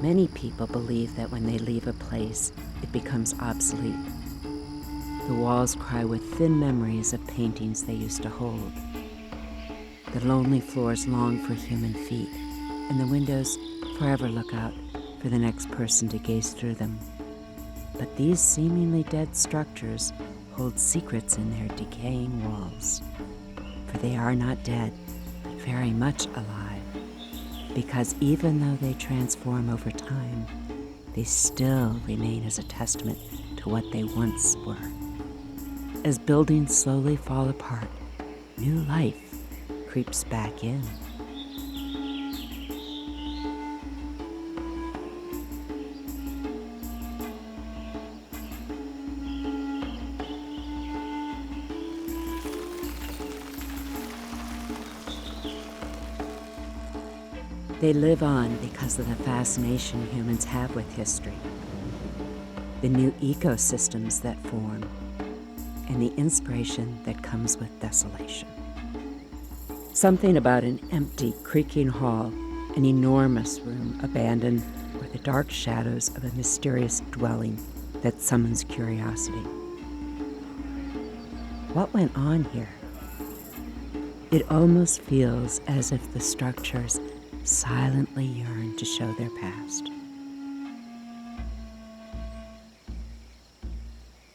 Many people believe that when they leave a place, it becomes obsolete. The walls cry with thin memories of paintings they used to hold. The lonely floors long for human feet, and the windows forever look out for the next person to gaze through them. But these seemingly dead structures hold secrets in their decaying walls. For they are not dead, but very much alive. Because even though they transform over time, they still remain as a testament to what they once were. As buildings slowly fall apart, new life creeps back in. They live on because of the fascination humans have with history, the new ecosystems that form, and the inspiration that comes with desolation. Something about an empty, creaking hall, an enormous room abandoned, or the dark shadows of a mysterious dwelling that summons curiosity. What went on here? It almost feels as if the structures silently yearn to show their past.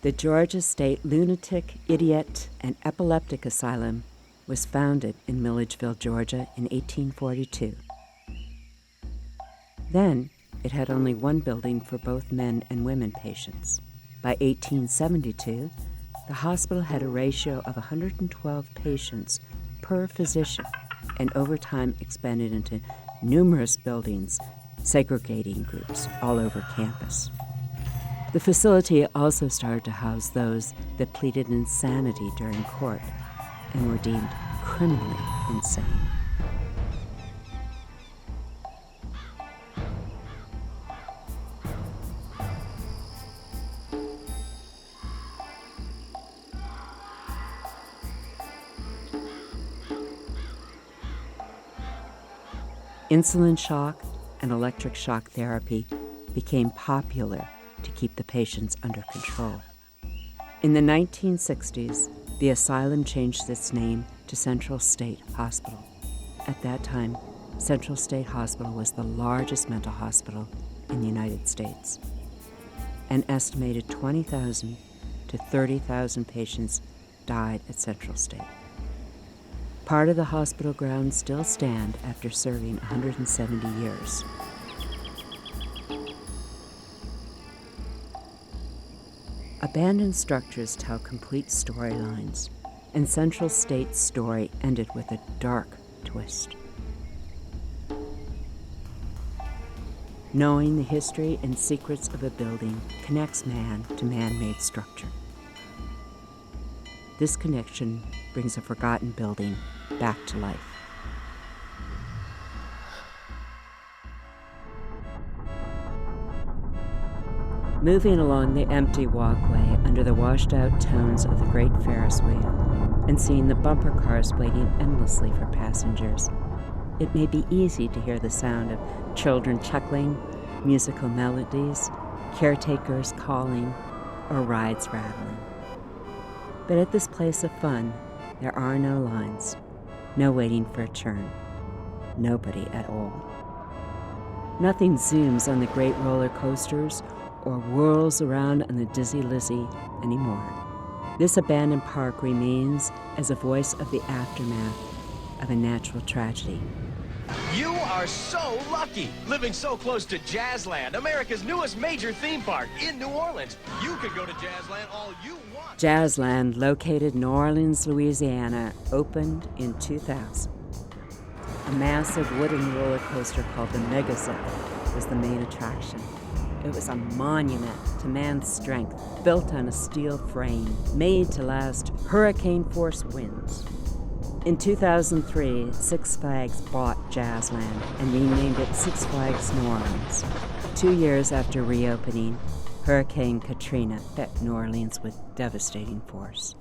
The Georgia State Lunatic, Idiot, and Epileptic Asylum was founded in Milledgeville, Georgia in 1842. Then, it had only one building for both men and women patients. By 1872, the hospital had a ratio of 112 patients per physician, and over time expanded into numerous buildings, segregating groups all over campus. The facility also started to house those that pleaded insanity during court and were deemed criminally insane. Insulin shock and electric shock therapy became popular to keep the patients under control. In the 1960s, the asylum changed its name to Central State Hospital. At that time, Central State Hospital was the largest mental hospital in the United States. An estimated 20,000 to 30,000 patients died at Central State. Part of the hospital grounds still stand after serving 170 years. Abandoned structures tell complete storylines, and Central State's story ended with a dark twist. Knowing the history and secrets of a building connects man to man-made structure. This connection brings a forgotten building back to life. Moving along the empty walkway under the washed-out tones of the great Ferris wheel and seeing the bumper cars waiting endlessly for passengers, it may be easy to hear the sound of children chuckling, musical melodies, caretakers calling, or rides rattling. But at this place of fun, there are no lines, no waiting for a turn, nobody at all. Nothing zooms on the great roller coasters or whirls around on the Dizzy Lizzie anymore. This abandoned park remains as a voice of the aftermath of a natural tragedy. You are so lucky, living so close to Jazzland, America's newest major theme park in New Orleans. You could go to Jazzland all you want. Jazzland, located in New Orleans, Louisiana, opened in 2000. A massive wooden roller coaster called the Megazip was the main attraction. It was a monument to man's strength, built on a steel frame, made to last hurricane-force winds. In 2003, Six Flags bought Jazzland and renamed it Six Flags New Orleans. 2 years after reopening, Hurricane Katrina hit New Orleans with devastating force.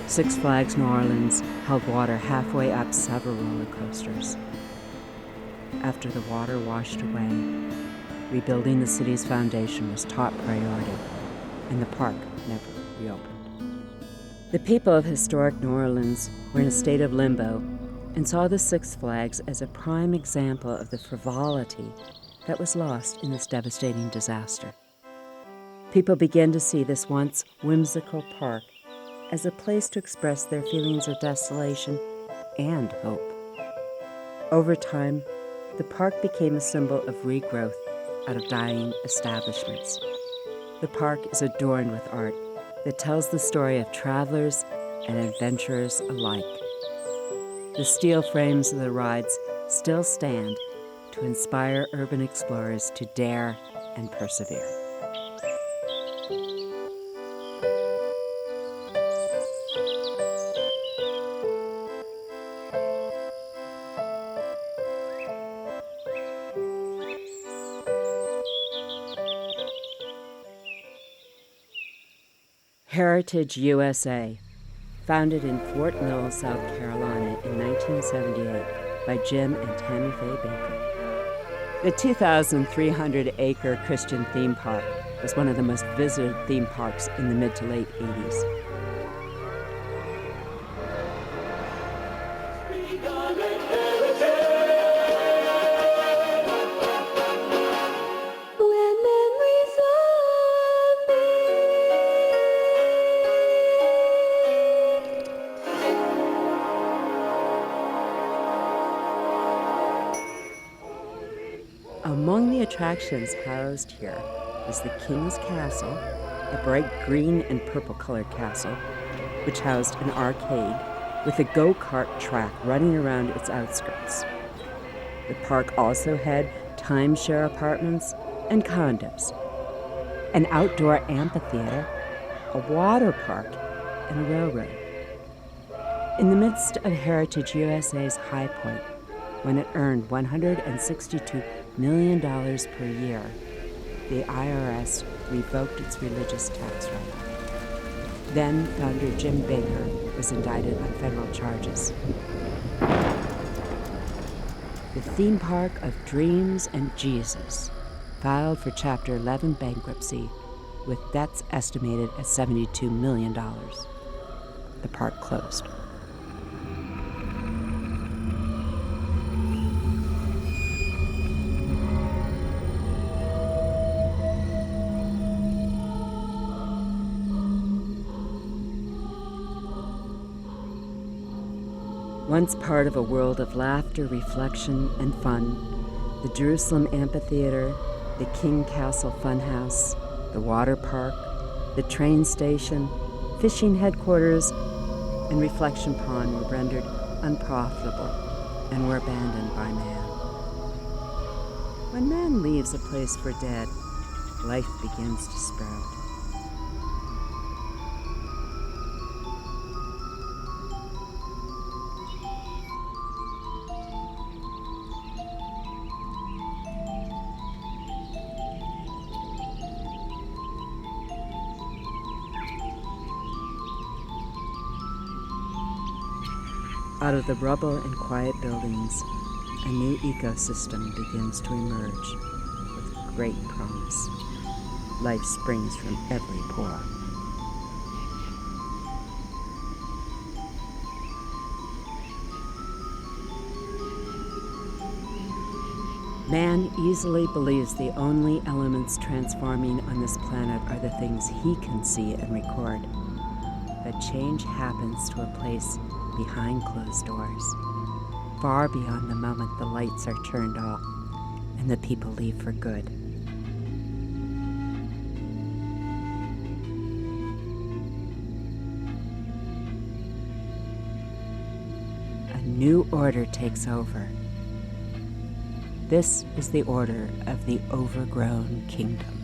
Six Flags New Orleans held water halfway up several roller coasters. After the water washed away, rebuilding the city's foundation was top priority, and the park never reopened. The people of historic New Orleans were in a state of limbo and saw the Six Flags as a prime example of the frivolity that was lost in this devastating disaster. People began to see this once whimsical park as a place to express their feelings of desolation and hope. Over time, the park became a symbol of regrowth out of dying establishments. The park is adorned with art that tells the story of travelers and adventurers alike. The steel frames of the rides still stand to inspire urban explorers to dare and persevere. Heritage USA, founded in Fort Mill, South Carolina in 1978 by Jim and Tammy Faye Baker. The 2,300-acre Christian theme park was one of the most visited theme parks in the mid to late 80s. Among the attractions housed here was the King's Castle, a bright green and purple-colored castle, which housed an arcade with a go-kart track running around its outskirts. The park also had timeshare apartments and condos, an outdoor amphitheater, a water park, and a railroad. In the midst of Heritage USA's high point, when it earned $162 million per year, the IRS revoked its religious tax write-off. Then founder Jim Baker was indicted on federal charges. The theme park of Dreams and Jesus filed for Chapter 11 bankruptcy with debts estimated at $72 million. The park closed. Once part of a world of laughter, reflection, and fun, the Jerusalem Amphitheater, the King Castle Funhouse, the water park, the train station, fishing headquarters, and Reflection Pond were rendered unprofitable and were abandoned by man. When man leaves a place for dead, life begins to sprout. Out of the rubble and quiet buildings, a new ecosystem begins to emerge with great promise. Life springs from every pore. Man easily believes the only elements transforming on this planet are the things he can see and record. But change happens to a place behind closed doors, far beyond the moment the lights are turned off and the people leave for good. A new order takes over. This is the order of the Overgrown Kingdom.